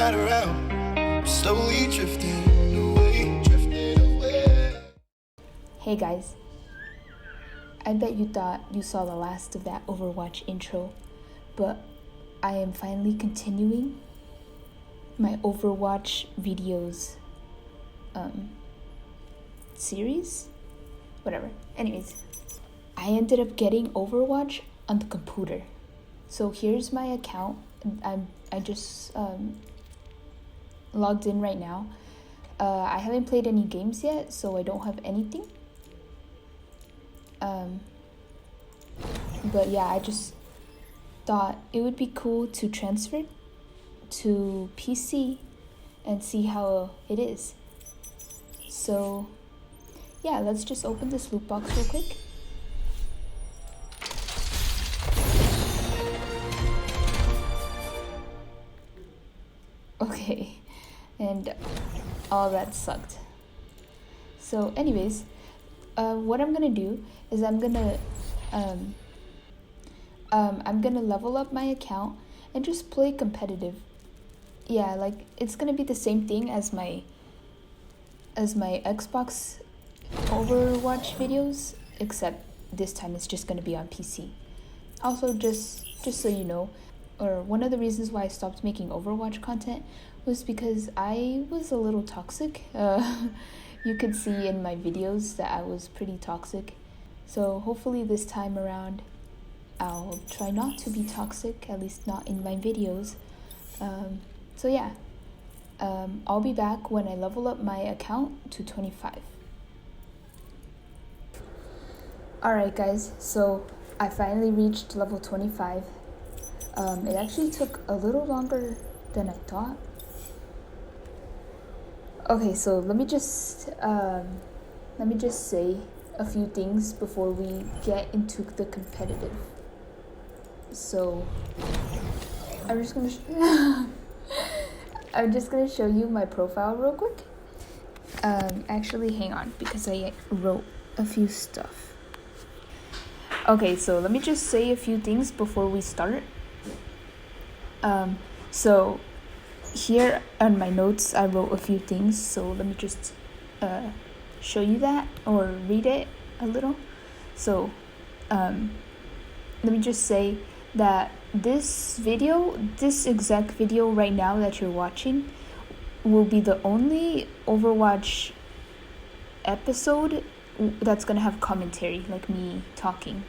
not around. I'm slowly drifting away, drifting away. Hey guys, I bet you thought you saw the last of that Overwatch intro, but I am finally continuing my Overwatch videos series? Whatever. Anyways, I ended up getting Overwatch on the computer. So here's my account. I just logged in right now. I haven't played any games yet, so I don't have anything. But yeah, I just thought it would be cool to transfer to PC and see how it is. So yeah, let's just open this loot box real quick. Okay, and all that sucked. So anyways, what I'm gonna do is I'm gonna level up my account and just play competitive. Yeah, like it's gonna be the same thing as my Xbox Overwatch videos, except this time it's just gonna be on PC. Also, just so you know, or one of the reasons why I stopped making Overwatch content was because I was a little toxic. You could see in my videos that I was pretty toxic. So hopefully this time around I'll try not to be toxic, at least not in my videos. So yeah, I'll be back when I level up my account to 25. Alright guys, so I finally reached level 25. It actually took a little longer than I thought. Okay, so let me just say a few things before we get into the competitive. So I'm just gonna show you my profile real quick. Actually, hang on, because I wrote a few stuff. Okay, so let me just say a few things before we start. So here on my notes, I wrote a few things. So let me just show you that or read it a little. So let me just say that this exact video right now that you're watching will be the only Overwatch episode that's gonna have commentary, like me talking,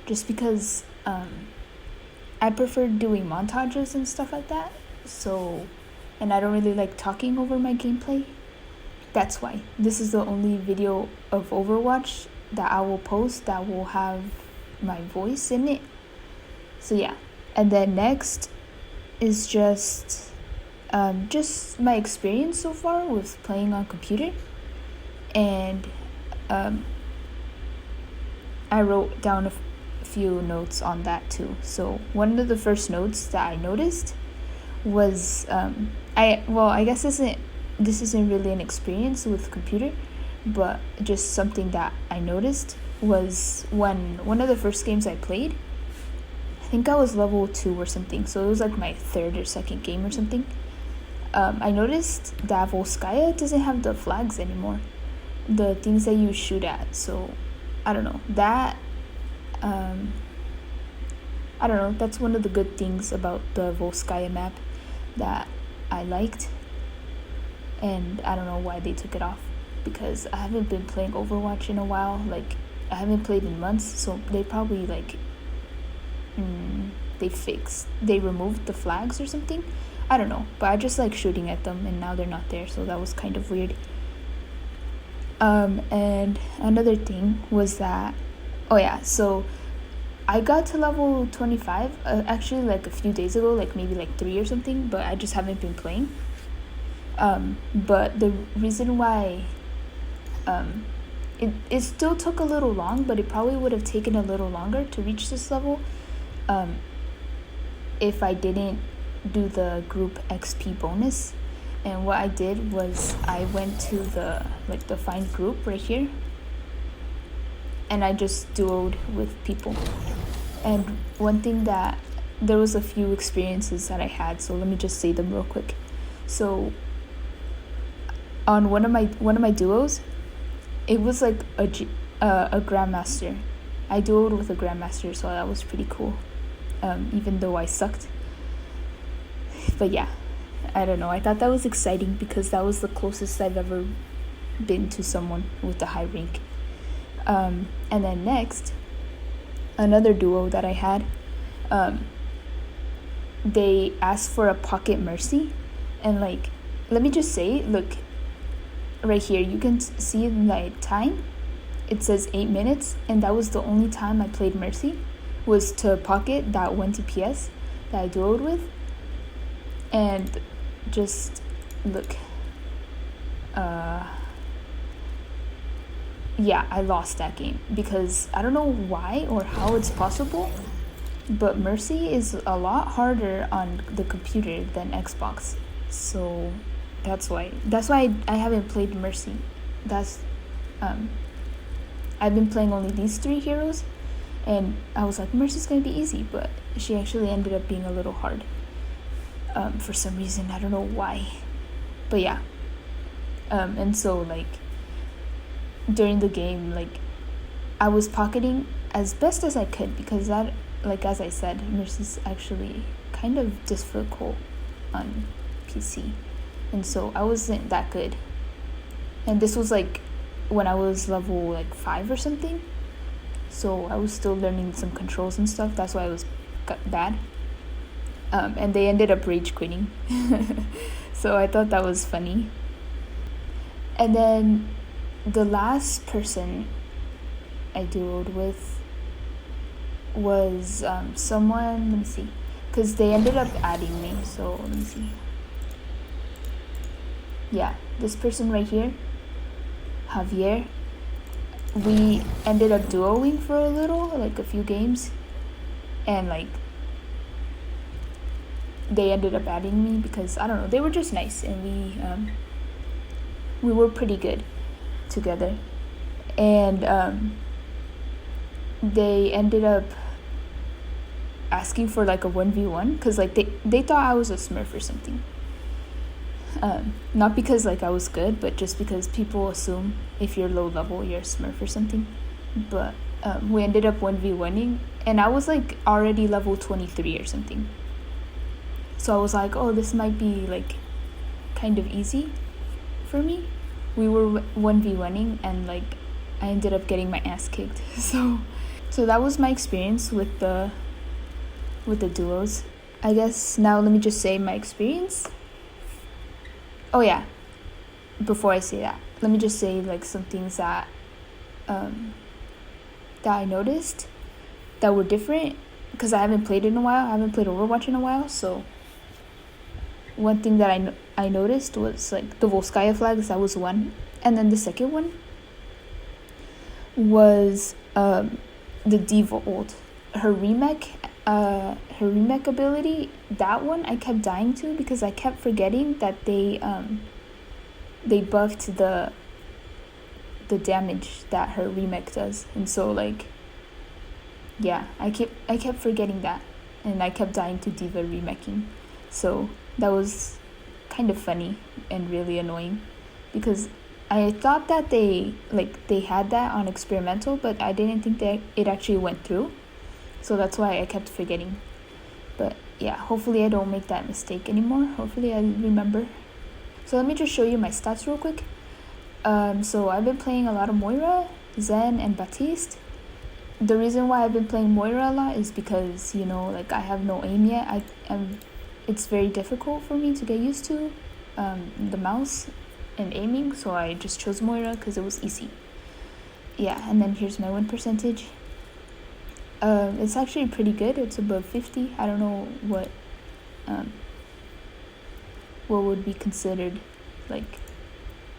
just because I prefer doing montages and stuff like that. So, and I don't really like talking over my gameplay. That's why this is the only video of Overwatch that I will post that will have my voice in it. So yeah, and then next is just my experience so far with playing on computer, and I wrote down a few notes on that too. So one of the first notes that I noticed was I guess this isn't really an experience with computer, but just something that I noticed was when one of the first games I played, I think I was level 2 or something, so it was like my third or second game or something. I noticed that Volskaya doesn't have the flags anymore, the things that you shoot at. So I don't know, that I don't know, that's one of the good things about the Volskaya map that I liked, and I don't know why they took it off, because I haven't been playing Overwatch in a while. Like, I haven't played in months, so they probably like they removed the flags or something. I don't know, but I just like shooting at them, and now they're not there, so that was kind of weird. And another thing was that, oh yeah, so I got to level 25 actually like a few days ago, like maybe like 3 or something, but I just haven't been playing. But the reason why it still took a little long, but it probably would have taken a little longer to reach this level if I didn't do the group XP bonus. And what I did was I went to the find group right here, and I just duoed with people. And one thing that there was a few experiences that I had, so let me just say them real quick. So on one of my duos, it was like a grandmaster. I duoed with a grandmaster, so that was pretty cool. Even though I sucked. But yeah, I don't know. I thought that was exciting because that was the closest I've ever been to someone with a high rank. And then next, another duo that I had, they asked for a pocket mercy, and like, let me just say, look, right here, you can see my time. It says 8 minutes, and that was the only time I played mercy, was to pocket that 1 DPS that I duoed with. And just look, yeah, I lost that game because I don't know why or how it's possible, but Mercy is a lot harder on the computer than Xbox. So that's why I haven't played Mercy. I've been playing only these 3 heroes, and I was like, Mercy's gonna be easy, but she actually ended up being a little hard. For some reason, I don't know why, but yeah. And so like during the game, like I was pocketing as best as I could because that, like as I said, Mercy's actually kind of difficult on PC, and so I wasn't that good. And this was like when I was level like 5 or something, so I was still learning some controls and stuff. That's why I was bad. And they ended up rage quitting. So I thought that was funny. And then the last person I duoed with was someone, let me see, because they ended up adding me. So let me see. Yeah, this person right here, Javier, we ended up duoing for a little, like a few games, and like they ended up adding me because I don't know, they were just nice, and we were pretty good together. And they ended up asking for like a 1v1 because like they thought I was a smurf or something. Not because like I was good, but just because people assume if you're low level you're a smurf or something. But we ended up 1v1ing, and I was like already level 23 or something. So I was like, oh, this might be like kind of easy for me. We were 1v1ing, and like I ended up getting my ass kicked. So that was my experience with the duos. I guess now let me just say my experience. Oh yeah, before I say that, let me just say like some things that I noticed that were different because I haven't played in a while. I haven't played Overwatch in a while, so one thing that I noticed was like the Volskaya flags. That was one, and then the second one was the D.Va ult. Her remake ability. That one I kept dying to because I kept forgetting that they buffed the damage that her remake does, and so like yeah, I kept forgetting that, and I kept dying to D.Va remaking. So that was kind of funny and really annoying because I thought that they had that on experimental, but I didn't think that it actually went through. So that's why I kept forgetting. But yeah, hopefully I don't make that mistake anymore. Hopefully I remember. So let me just show you my stats real quick. So I've been playing a lot of Moira, Zen, and Baptiste. The reason why I've been playing Moira a lot is because, you know, like I have no aim yet. It's very difficult for me to get used to the mouse and aiming, so I just chose Moira because it was easy. Yeah, and then here's my win percentage. It's actually pretty good. It's above 50. I don't know what would be considered like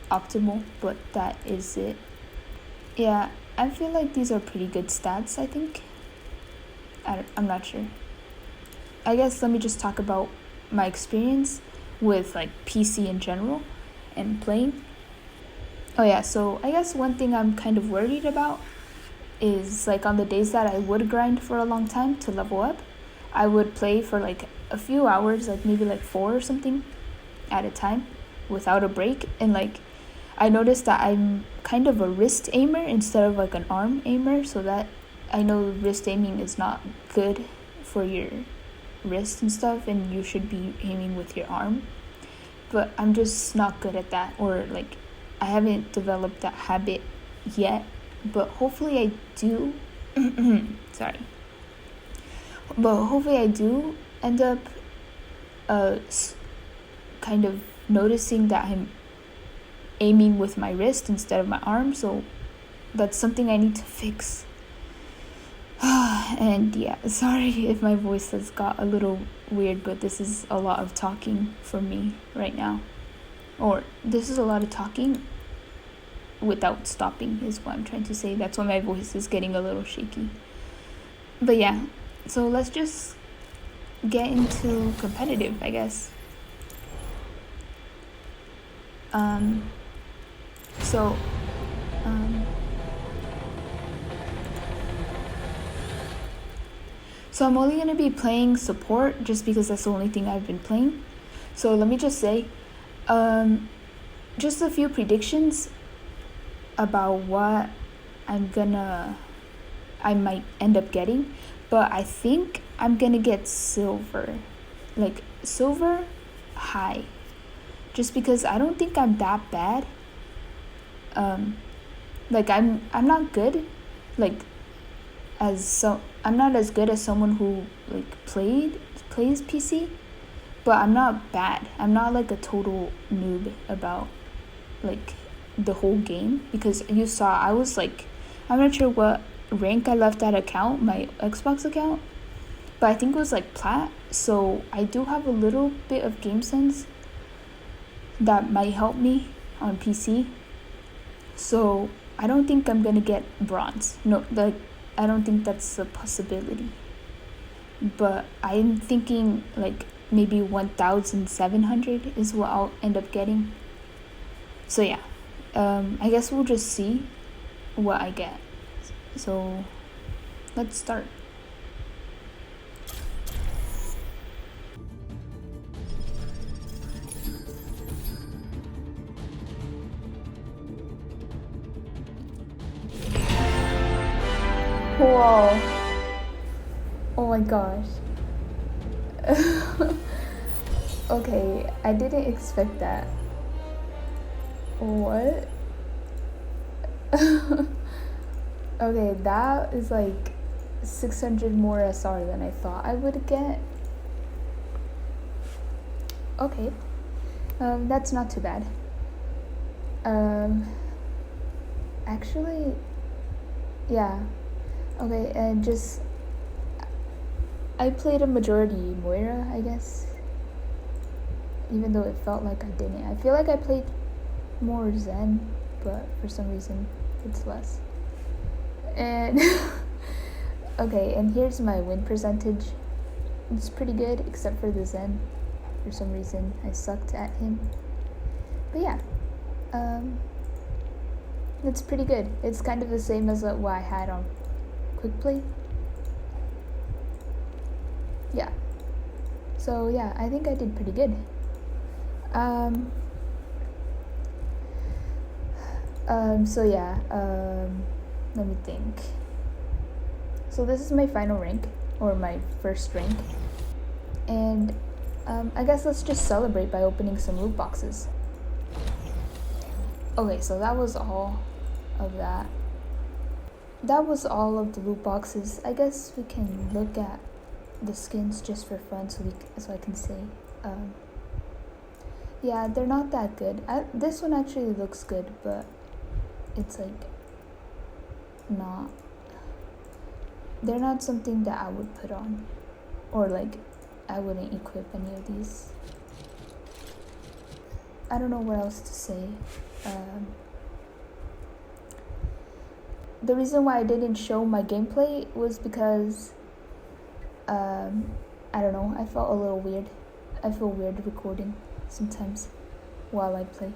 optimal, but that is it. Yeah, I feel like these are pretty good stats, I think. I'm not sure. I guess let me just talk about my experience with like PC in general and playing. Oh yeah, so I guess one thing I'm kind of worried about is like on the days that I would grind for a long time to level up, I would play for like a few hours, like maybe like 4 or something, at a time without a break. And like I noticed that I'm kind of a wrist aimer instead of like an arm aimer, so that I know wrist aiming is not good for your wrist and stuff, and you should be aiming with your arm. But I'm just not good at that, or like I haven't developed that habit yet, but hopefully I do. Sorry. But hopefully I do end up kind of noticing that I'm aiming with my wrist instead of my arm, so that's something I need to fix. And yeah, sorry if my voice has got a little weird, but this is a lot of talking for me right now. Or this is a lot of talking without stopping is what I'm trying to say. That's why my voice is getting a little shaky. But yeah, so let's just get into competitive, I guess. So I'm only going to be playing support just because that's the only thing I've been playing. So let me just say, just a few predictions about what I might end up getting. But I think I'm going to get silver. Like silver high. Just because I don't think I'm that bad. Like I'm not good. Like I'm not as good as someone who like plays PC, but I'm not bad. I'm not like a total noob about like the whole game, because you saw I was like, I'm not sure what rank I left that account, my Xbox account, but I think it was like plat, so I do have a little bit of game sense that might help me on PC. So I don't think I'm gonna get bronze. No, like I don't think that's a possibility. But I'm thinking like maybe 1,700 is what I'll end up getting. So yeah, I guess we'll just see what I get. So let's start. Whoa. Oh my gosh. Okay, I didn't expect that. What? Okay, that is like 600 more SR than I thought I would get. Okay. That's not too bad. Actually, yeah. Okay, and just I played a majority Moira, I guess. Even though it felt like I didn't. I feel like I played more Zen, but for some reason it's less. And okay, and here's my win percentage. It's pretty good, except for the Zen. For some reason I sucked at him. But yeah. It's pretty good. It's kind of the same as what I had on Quick Play. Yeah. So yeah, I think I did pretty good. So yeah, let me think. So this is my final rank, or my first rank. And I guess let's just celebrate by opening some loot boxes. Okay, so that was all of that. That was all of the loot boxes. I guess we can look at the skins just for fun, so I can say, yeah, they're not that good. This one actually looks good, but it's like they're not something that I would put on, or like I wouldn't equip any of these. I don't know what else to say. The reason why I didn't show my gameplay was because I don't know, I felt a little weird. I feel weird recording sometimes while I play,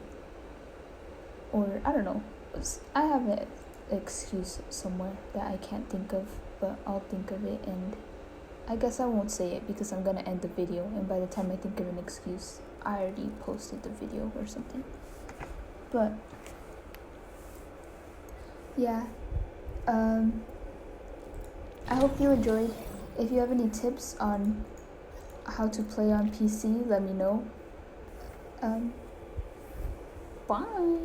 or I don't know, I have an excuse somewhere that I can't think of, but I'll think of it, and I guess I won't say it because I'm gonna end the video, and by the time I think of an excuse, I already posted the video or something. But yeah, I hope you enjoyed. If you have any tips on how to play on PC, let me know. Bye.